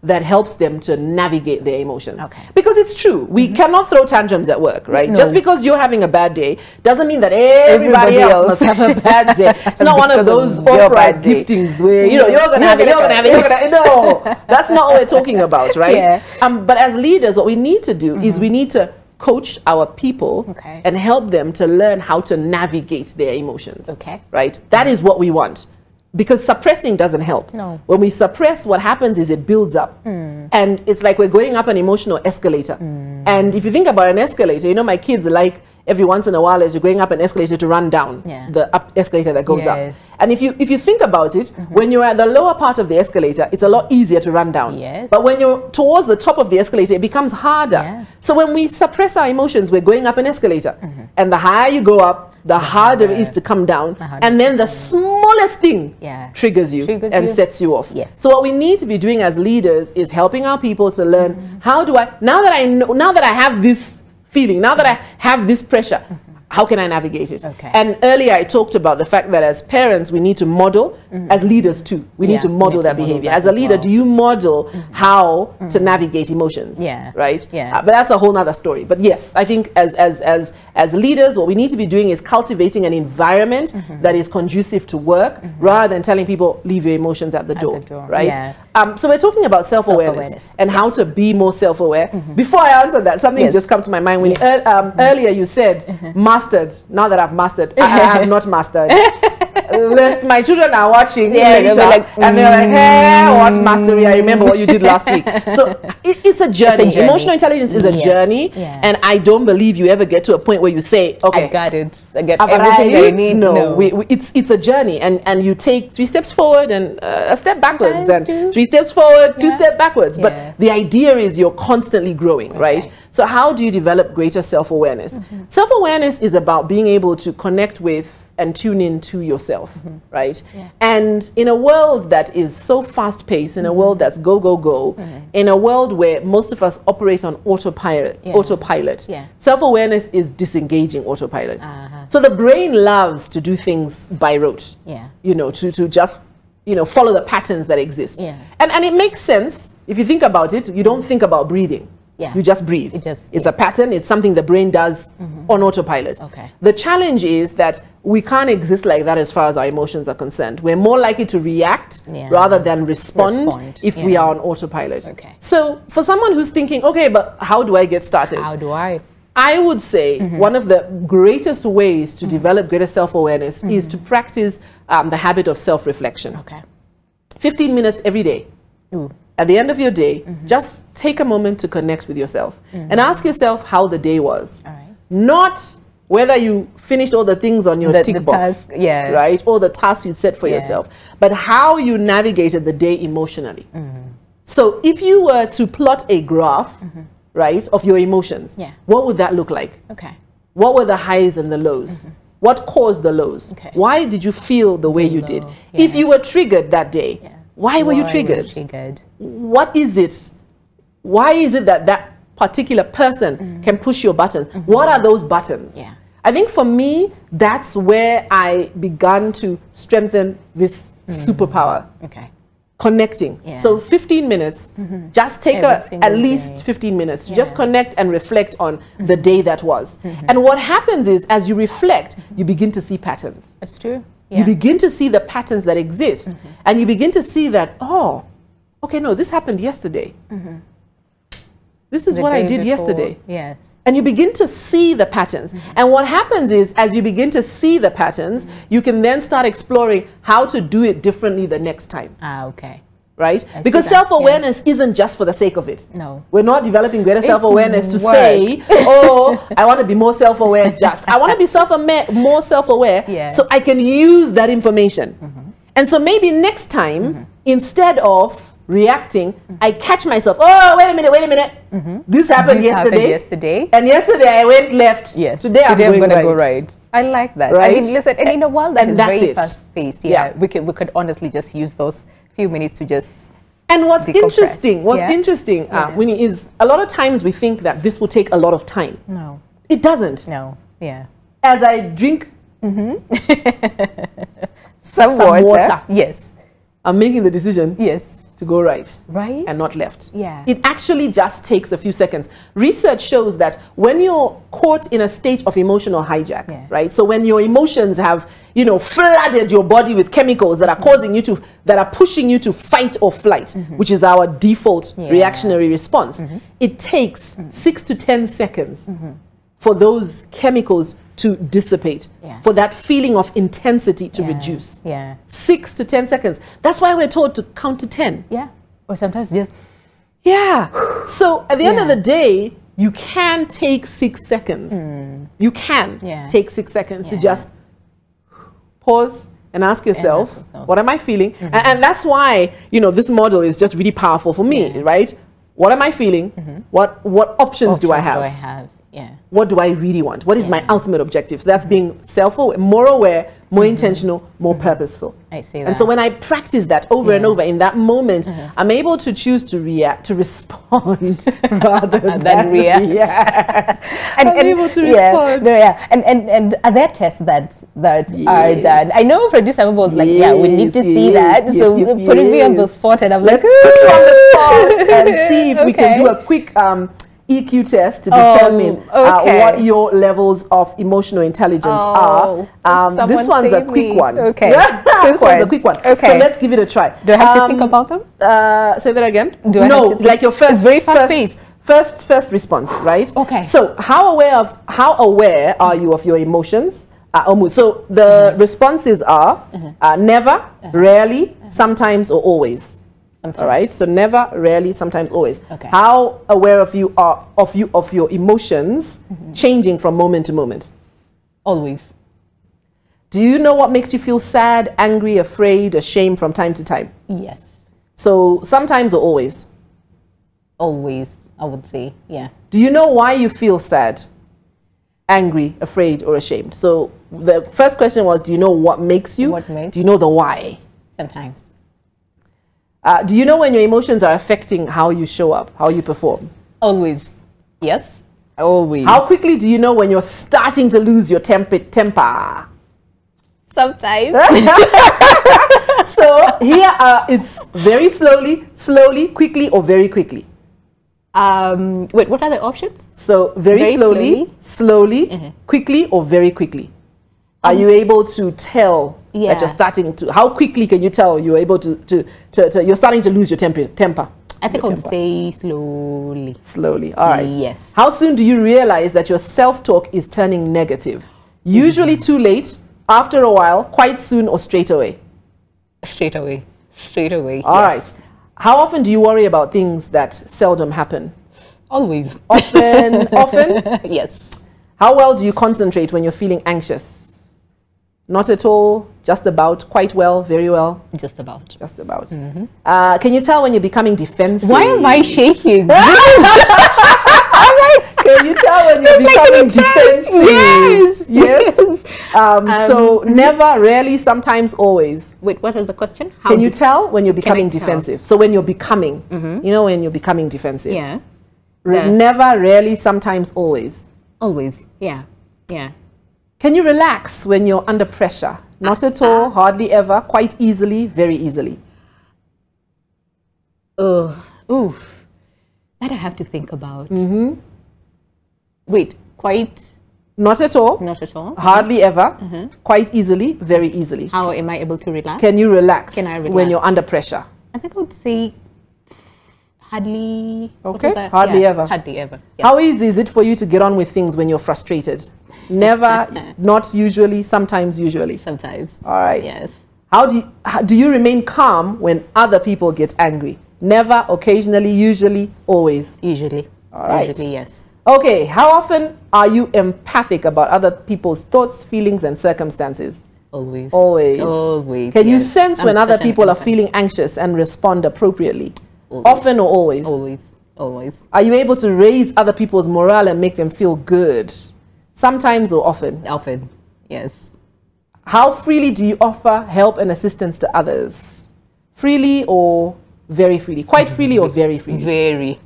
that helps them to navigate their emotions. Because it's true, we cannot throw tantrums at work, right? Just because you're having a bad day doesn't mean that everybody else must have a bad day. It's not one of those upright giftings where, you know, you're gonna have it, you're gonna have it, you're gonna have it. No, that's not what we're talking about, right? But as leaders, what we need to do is we need to coach our people and help them to learn how to navigate their emotions, right? That is what we want. Because suppressing doesn't help. When we suppress, what happens is it builds up. And it's like we're going up an emotional escalator. And if you think about an escalator, you know, my kids like every once in a while as you're going up an escalator to run down the up escalator that goes up. And if you think about it, when you're at the lower part of the escalator, it's a lot easier to run down. But when you're towards the top of the escalator, it becomes harder. So when we suppress our emotions, we're going up an escalator. And the higher you go up, the harder it is to come down. And then the smallest thing triggers you and sets you off. So what we need to be doing as leaders is helping our people to learn, how do I, now that I have this feeling, now that I have this pressure, how can I navigate it? And earlier I talked about the fact that as parents, we need to model, as leaders too, we need to model that behavior. As a leader, do you model how to navigate emotions? Right? But that's a whole nother story. But yes, I think as leaders, what we need to be doing is cultivating an environment that is conducive to work, rather than telling people, leave your emotions at the door. Right? So we're talking about self-awareness and how to be more self-aware. Before I answer that, something has just come to my mind. When earlier you said, mastered. Now that I've mastered, I have not mastered. My children are watching later, like, and they're like, hey, what mastery? I remember what you did last week. So it's a journey. It's a journey. Emotional intelligence is a journey, and I don't believe you ever get to a point where you say, okay, I got it. I get everything that I need. No. It's a journey, and you take 3 steps forward and a step backwards, and 3 steps forward, 2 steps backwards. But the idea is you're constantly growing, right? So how do you develop greater self-awareness? Self-awareness is about being able to connect with and tune in to yourself, right? And in a world that is so fast-paced, in a world that's go, go, go, in a world where most of us operate on autopilot, self-awareness is disengaging autopilot. So the brain loves to do things by rote, you know, to just, you know, follow the patterns that exist. And it makes sense. If you think about it, you don't think about breathing. You just breathe. It's a pattern. It's something the brain does on autopilot. The challenge is that we can't exist like that as far as our emotions are concerned. We're more likely to react rather than respond if we are on autopilot. So for someone who's thinking, okay, but how do I get started? How do I? I would say one of the greatest ways to develop greater self-awareness is to practice the habit of self-reflection. 15 minutes every day. At the end of your day, just take a moment to connect with yourself and ask yourself how the day was. Not whether you finished all the things on your tick box, right? All the tasks you set for yourself, but how you navigated the day emotionally. So if you were to plot a graph, right, of your emotions, what would that look like? What were the highs and the lows? What caused the lows? Why did you feel the way you did? If you were triggered that day, why were you triggered? What is it? Why is it that that particular person can push your buttons? What are those buttons? I think for me, that's where I began to strengthen this superpower. Connecting. So 15 minutes, just take at least 15 minutes to just connect and reflect on the day that was. And what happens is, as you reflect, you begin to see patterns. That's true. You begin to see the patterns that exist, and you begin to see that, oh, okay, no, this happened yesterday. This is what I did yesterday. And you begin to see the patterns. And what happens is, as you begin to see the patterns, you can then start exploring how to do it differently the next time. Right? Because self-awareness isn't just for the sake of it. We're not developing greater self-awareness to say, oh, I want to be more self-aware just. I want to be more self-aware so I can use that information. And so maybe next time, instead of reacting, I catch myself, oh, wait a minute. This happened yesterday. And yesterday I went left. Today I'm going to go right. I like that. I mean, listen, and in a world that is very fast-paced, we could honestly just use those few minutes to just And what's interesting, Winnie, is a lot of times we think that this will take a lot of time. No. It doesn't. No. As I drink some water. I'm making the decision to go right and not left. It actually just takes a few seconds. Research shows that when you're caught in a state of emotional hijack, right? So when your emotions have, you know, flooded your body with chemicals that are causing you to, that are pushing you to fight or flight, which is our default reactionary response, it takes 6 to 10 seconds for those chemicals to dissipate, for that feeling of intensity to reduce. 6 to 10 seconds. That's why we're told to count to 10. Or sometimes just... So at the end of the day, you can take 6 seconds. You can take 6 seconds to just pause and ask yourself, what am I feeling? And that's why, you know, this model is just really powerful for me, right? What am I feeling? What options do I have? What do I really want? What is my ultimate objective? So that's being self-aware, more aware, more intentional, more purposeful. I see that. And so when I practice that over and over in that moment, I'm able to choose to react, to respond rather than react. I'm able to respond. And are there tests that are done? I know producer was like, we need to see that. So putting me on the spot, and I'm like, let's put you on the spot and see if we can do a quick EQ test to determine what your levels of emotional intelligence are. This one's a quick one. This one's a quick one. So let's give it a try. Do I have to think about them? Say that again. No, like your first, very fast-paced. First response, right? So how aware are you of your emotions or mood? So the responses are never, rarely, sometimes, or always. All right, so never, rarely, sometimes, always. How aware of you are of your emotions changing from moment to moment? Always. Do you know what makes you feel sad, angry, afraid, ashamed from time to time? Yes. So sometimes or always? Always, I would say, Do you know why you feel sad? angry, afraid, or ashamed. So the first question was, do you know what makes you? What makes? Do you know the why? Sometimes. Do you know when your emotions are affecting how you show up, how you perform? Always. Yes. Always. How quickly do you know when you're starting to lose your temper? Sometimes. So here it's very slowly, quickly, or very quickly. Wait, what are the options? So very slowly, quickly, or very quickly. Are you able to tell that you're starting to? How quickly can you tell you're able to you're starting to lose your temper? I think I would say slowly. Slowly. All right. Yes. How soon do you realize that your self-talk is turning negative? Usually too late, after a while, quite soon, or straight away? Straight away. Straight away. All right. How often do you worry about things that seldom happen? Always. Often? Often? Yes. How well do you concentrate when you're feeling anxious? Not at all, just about, quite well, very well? Just about. Just about. Can you tell when you're becoming defensive? Why am I shaking? Can you tell when you're becoming defensive? Yes. So never, rarely, sometimes, always. Wait, what was the question? Can you tell when you're becoming defensive? So when you're becoming, you know, when you're becoming defensive. Yeah. Never, rarely, sometimes, always. Always. Yeah. Yeah. Can you relax when you're under pressure? Not at all, hardly ever, quite easily, very easily. Oof. That I have to think about. Wait, quite? Not at all. Not at all. Hardly ever, quite easily, very easily. How am I able to relax? Can you relax, Can I relax when you're under pressure? I think I would say hardly. Okay, hardly ever. Hardly ever. Yes. How easy is it for you to get on with things when you're frustrated? Never, not usually, sometimes, usually. Sometimes. All right. Yes. How do you remain calm when other people get angry? Never, occasionally, usually, always. Usually. All right. Usually, yes. Okay, how often are you empathic about other people's thoughts, feelings, and circumstances? Always. Always. Always. Can you sense when other people are feeling anxious and respond appropriately? Always. Often or always? Always. Always. Are you able to raise other people's morale and make them feel good? Sometimes or often? Often, yes. How freely do you offer help and assistance to others? Freely or very freely? Quite freely or very freely? Very.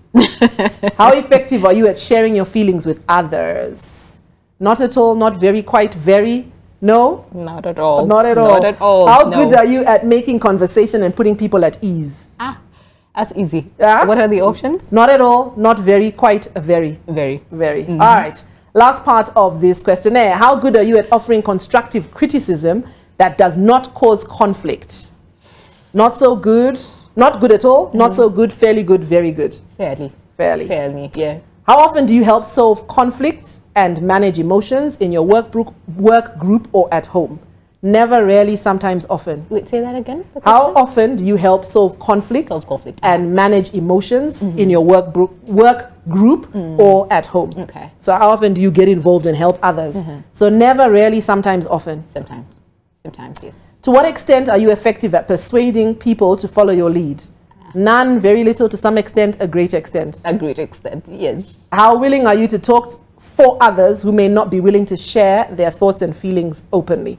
How effective are you at sharing your feelings with others? Not at all, not very, quite very? No? Not at all. Not at all. Not at all. How good are you at making conversation and putting people at ease? That's easy. What are the options? Not at all, not very, quite, very. Very. Very. All right. Last part of this questionnaire. How good are you at offering constructive criticism that does not cause conflict? Not so good, not good at all, not so good, fairly good, very good. Fairly. Fairly. Fairly, yeah. How often do you help solve conflict and manage emotions in your work group or at home? Never, rarely, sometimes, often. Wait, say that again. How often do you help solve conflict and manage emotions in your work group or at home? Okay. So how often do you get involved and help others? So never, rarely, sometimes, often. Sometimes. Sometimes, yes. To what extent are you effective at persuading people to follow your lead? None, very little, to some extent, a great extent. A great extent, yes. How willing are you to talk for others who may not be willing to share their thoughts and feelings openly?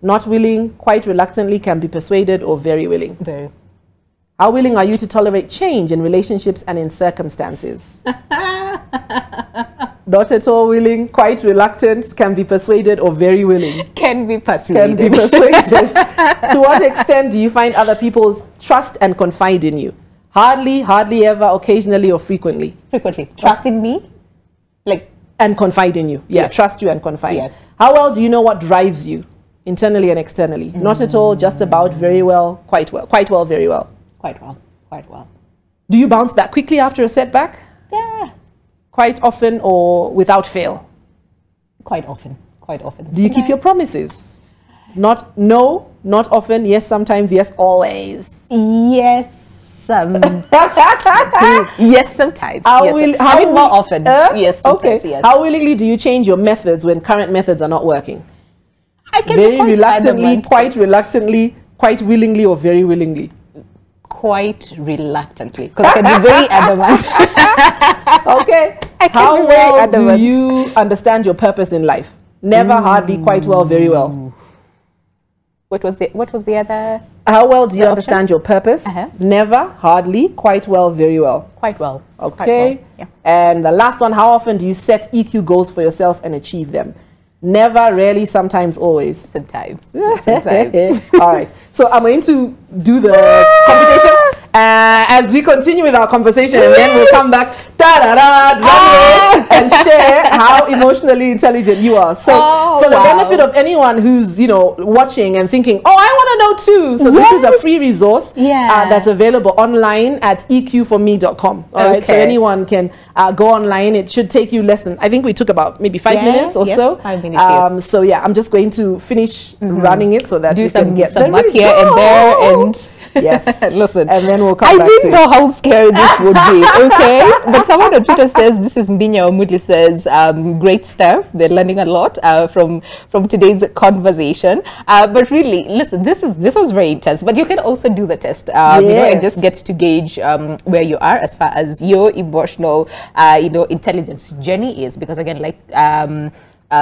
Not willing, quite reluctantly, can be persuaded, or very willing? Very. How willing are you to tolerate change in relationships and in circumstances? Not at all willing, quite reluctant, can be persuaded, or very willing? Can be persuaded. Can be persuaded. To what extent do you find other people trust and confide in you? Hardly, hardly ever, occasionally, or frequently? Frequently. Trust in me? Like, and confide in you. Yeah, yes. Trust you and confide. Yes. How well do you know what drives you, internally and externally? Not at all, just about, very well, quite well, very well. Quite well, quite well. Do you bounce back quickly after a setback? Yeah. Quite often or without fail? Quite often, quite often. Do you keep your promises? Not often, yes, sometimes, yes, always. Yes. Yes, sometimes. How more often. Yes, sometimes, okay. Yes. How willingly do you change your methods when current methods are not working? I can very reluctantly, quite reluctantly, quite willingly, or very willingly? quite reluctantly, because I can be very adamant. Okay. How well do you understand your purpose in life? Never, hardly, quite well, very well. What was the other? How well do you understand your purpose? Never, hardly, quite well, very well. Quite well. Okay. Quite well. Yeah. And the last one, how often do you set EQ goals for yourself and achieve them? Never, rarely, sometimes, always. Sometimes. Sometimes. All right. So I'm going to do the computation as we continue with our conversation, and then we'll come back and share how emotionally intelligent you are. So for the benefit of anyone who's, you know, watching and thinking, oh, I want to know too. So this is a free resource that's available online at eqforme.com. All right. So anyone can go online. It should take you less than, I think we took about maybe 5 minutes or so. 5 minutes, so yeah, I'm just going to finish running it so that you can get some up here and there and yes. Listen, and then we'll come back to it. I didn't know how scary this would be, okay? But someone on Twitter says, this is Minya Omudi says, great stuff. They're learning a lot from today's conversation. But really, listen, this was very intense. But you can also do the test, you know, and just get to gauge where you are as far as your emotional, you know, intelligence journey is. Because again, like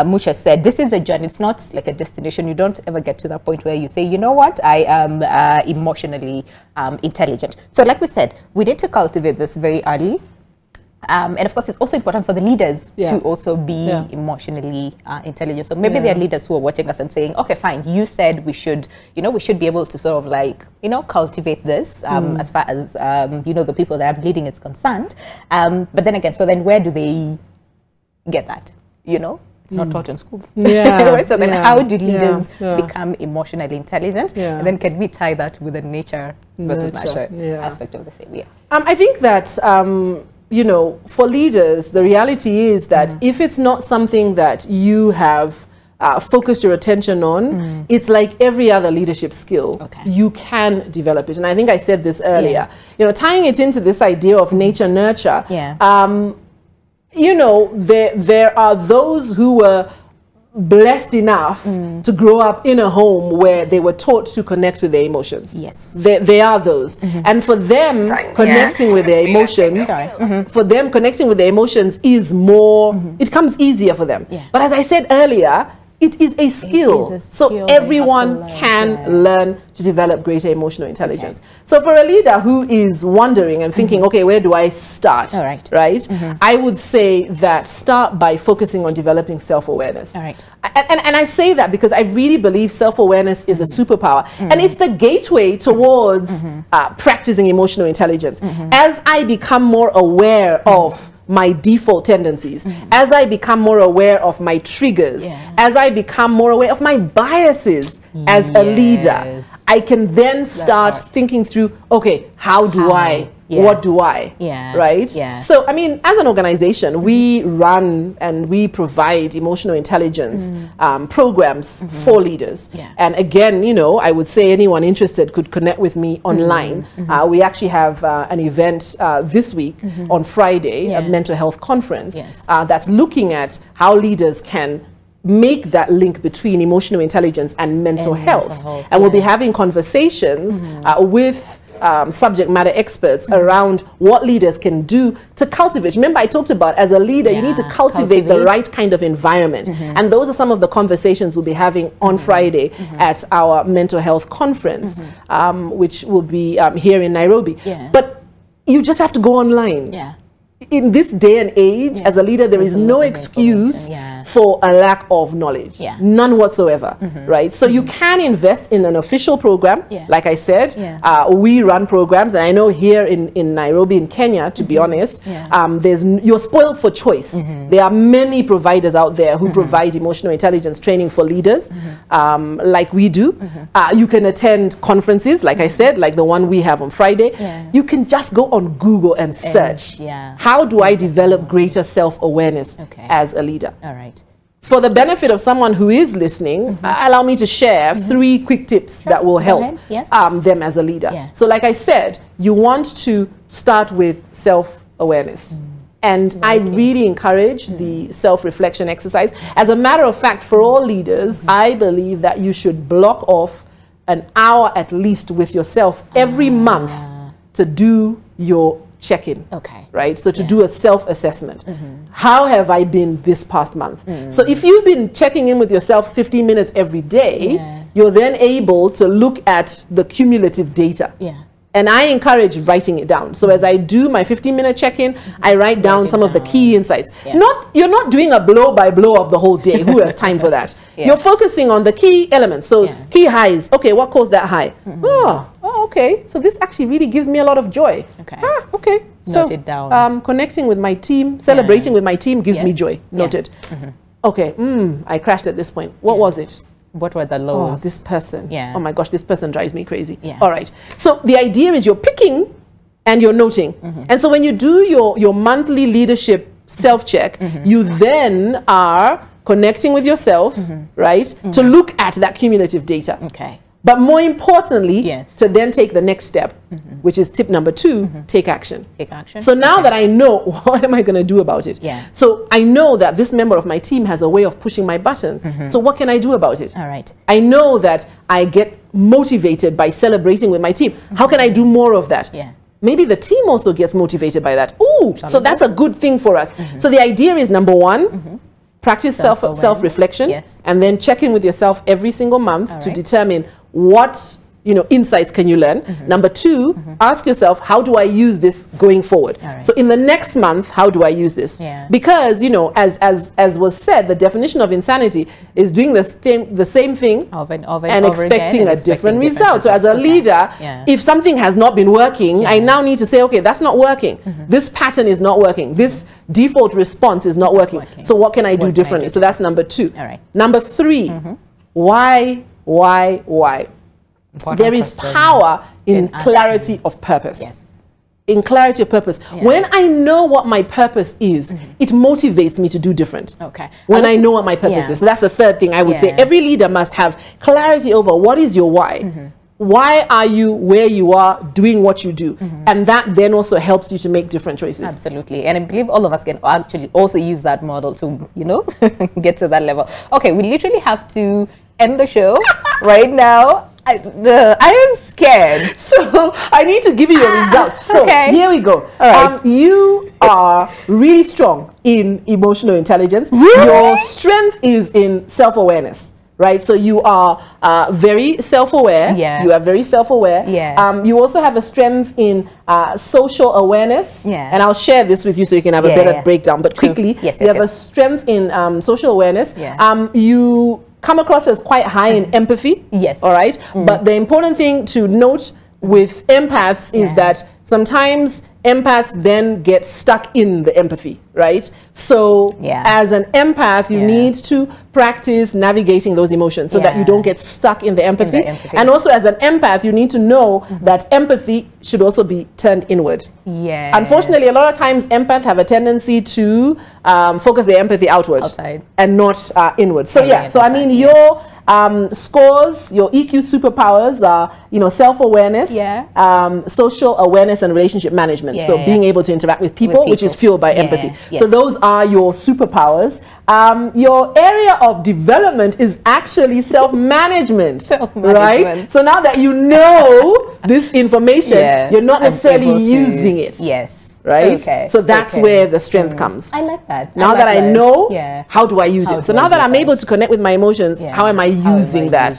Musha said, this is a journey. It's not like a destination. You don't ever get to that point where you say, you know what, I am emotionally intelligent. So like we said, we need to cultivate this very early. And of course, it's also important for the leaders to also be emotionally intelligent. So maybe there are leaders who are watching us and saying, okay, fine, you said we should, you know, we should be able to sort of like, you know, cultivate this as far as, you know, the people that I'm leading is concerned. But then again, so then where do they get that, you know? It's not taught in schools. Right? So then how do leaders become emotionally intelligent? And then can we tie that with the nature versus nurture aspect of the same? I think that, you know, for leaders, the reality is that if it's not something that you have focused your attention on, it's like every other leadership skill. You can develop it. And I think I said this earlier. You know, tying it into this idea of nature nurture. You know, there are those who were blessed enough to grow up in a home where they were taught to connect with their emotions. There are those. And for them, connecting with their emotions, is more, it comes easier for them. But as I said earlier, it is a skill. So everyone can learn to develop greater emotional intelligence. So for a leader who is wondering and thinking, okay, where do I start? Right? I would say that start by focusing on developing self-awareness. And I say that because I really believe self-awareness is a superpower. And it's the gateway towards practicing emotional intelligence. As I become more aware of my default tendencies, as I become more aware of my triggers, as I become more aware of my biases as a leader, I can then start thinking through, okay, how do I, what do I, right? So, I mean, as an organization, we run and we provide emotional intelligence programs for leaders. And again, you know, I would say anyone interested could connect with me online. We actually have an event this week on Friday, a mental health conference that's looking at how leaders can make that link between emotional intelligence and mental health. And we'll be having conversations with subject matter experts around what leaders can do to cultivate. Remember, I talked about as a leader, you need to cultivate the right kind of environment. And those are some of the conversations we'll be having on Friday at our mental health conference, which will be here in Nairobi. But you just have to go online. In this day and age, as a leader, there is no excuse for a lack of knowledge. None whatsoever, right? So you can invest in an official program. Like I said, we run programs, and I know here in Nairobi, in Kenya, to be honest, you're spoiled for choice. There are many providers out there who provide emotional intelligence training for leaders, like we do. You can attend conferences, like I said, like the one we have on Friday. You can just go on Google and search. How do I develop greater self-awareness as a leader? For the benefit of someone who is listening, allow me to share 3 quick tips that will help them as a leader. So like I said, you want to start with self-awareness. And I really encourage the self-reflection exercise. As a matter of fact, for all leaders, I believe that you should block off an hour at least with yourself every month to do your check-in. Okay. Right? So to do a self-assessment. How have I been this past month? So if you've been checking in with yourself 15 minutes every day, you're then able to look at the cumulative data. And I encourage writing it down. So as I do my 15-minute check-in, I write down some of the key insights. You're not doing a blow-by-blow of the whole day. Who has time for that? You're focusing on the key elements. So key highs. Okay, what caused that high? Oh, okay. So this actually really gives me a lot of joy. Okay. Okay. Note it down. Connecting with my team, celebrating with my team gives me joy. Noted. Okay. I crashed at this point. What was it? What were the lows? Oh, this person. Oh my gosh, this person drives me crazy. All right. So the idea is you're picking and you're noting. And so when you do your monthly leadership self-check, you then are connecting with yourself, right? To look at that cumulative data. Okay. But more importantly, to then take the next step, which is tip number 2, take action. Take action. So now that I know, what am I going to do about it? So I know that this member of my team has a way of pushing my buttons. So what can I do about it? All right. I know that I get motivated by celebrating with my team. How can I do more of that? Maybe the team also gets motivated by that. Ooh, so that's a good thing for us. So the idea is, number 1, practice self-reflection, and then check in with yourself every single month to determine what insights can you learn. Number 2, ask yourself, how do I use this going forward? So in the next month, how do I use this? Because as was said, the definition of insanity is doing the same thing and expecting a different result. So as a leader, if something has not been working, I now need to say, okay, that's not working. This pattern is not working. This default response is not working. So what can I do differently? So that's number 2. Number 3, why? There is power in clarity of purpose. In clarity of purpose. When I know what my purpose is, it motivates me to do different. When I know what my purpose is. So that's the third thing I would say. Every leader must have clarity over what is your why. Why are you where you are doing what you do? And that then also helps you to make different choices. Absolutely. And I believe all of us can actually also use that model to, get to that level. Okay, we literally have to end the show right now. I am scared. So I need to give you your results. So here we go. All right. You are really strong in emotional intelligence. Your strength is in self-awareness. Right, so you are very self-aware. You are very self-aware. You also have a strength in social awareness. And I'll share this with you so you can have a better breakdown. But quickly, you have a strength in social awareness. You come across as quite high in empathy. All right. But the important thing to note with empaths is that sometimes empaths then get stuck in the empathy, right? So as an empath, you need to practice navigating those emotions so that you don't get stuck in the empathy. And also as an empath, you need to know that empathy should also be turned inward. Unfortunately, a lot of times empaths have a tendency to focus their empathy outside and not inward. So so I mean, your scores, your EQ superpowers are, self-awareness, social awareness, and relationship management. So being able to interact with people, which is fueled by empathy. So those are your superpowers. Your area of development is actually self-management, right? So now that you know this information, you're not necessarily using it. Right? So that's where the strength comes. I like that. Now that I know, how do I use it? So now that I'm able to connect with my emotions, how am I using that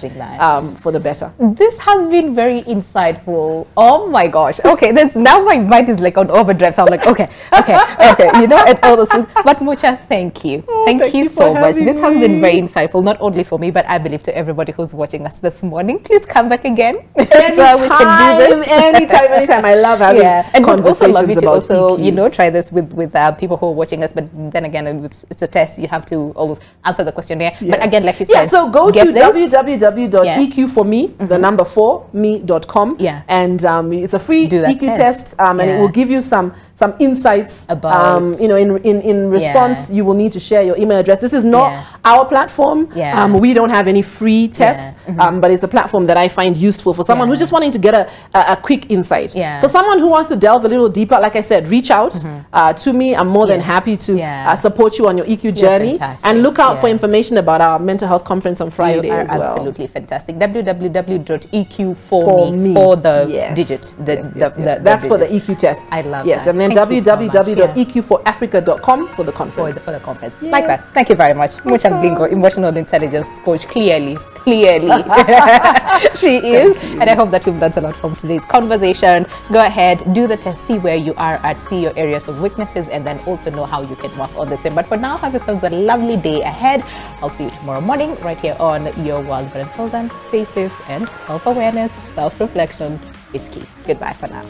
for the better? This has been very insightful. Oh my gosh. Okay, now my mind is like on overdrive. So I'm like, okay. And all those things. But Mucha, thank you. Thank you so much. This has been very insightful, not only for me, but I believe to everybody who's watching us this morning. Please come back again. Anytime, so we can do this. anytime. I love having conversations about so, try this with people who are watching us. But then again, it's a test. You have to always answer the questionnaire. But again, like you said, so go to www.eqforme, the number 4, me.com. And it's a free EQ test. And it will give you some insights about, in response, you will need to share your email address. This is not our platform. We don't have any free tests, but it's a platform that I find useful for someone who's just wanting to get a quick insight. For someone who wants to delve a little deeper, like I said, said, reach out to me. I'm more than happy to support you on your EQ journey. And look out for information about our mental health conference on Friday as well. Absolutely fantastic. www.eq for the digit. That's for the EQ test. I love that. And then www.eq4africa.com for the conference. For the conference. Like that. Thank you very much. Mucha Blingo, emotional intelligence coach. Clearly. She is. And I hope that you've learned a lot from today's conversation. Go ahead, do the test, see where you are at, see your areas of weaknesses, and then also know how you can work on the same. But for now, have yourselves a lovely day ahead. I'll see you tomorrow morning right here on Your World. But until then, stay safe, and self-awareness, self-reflection is key. Goodbye for now.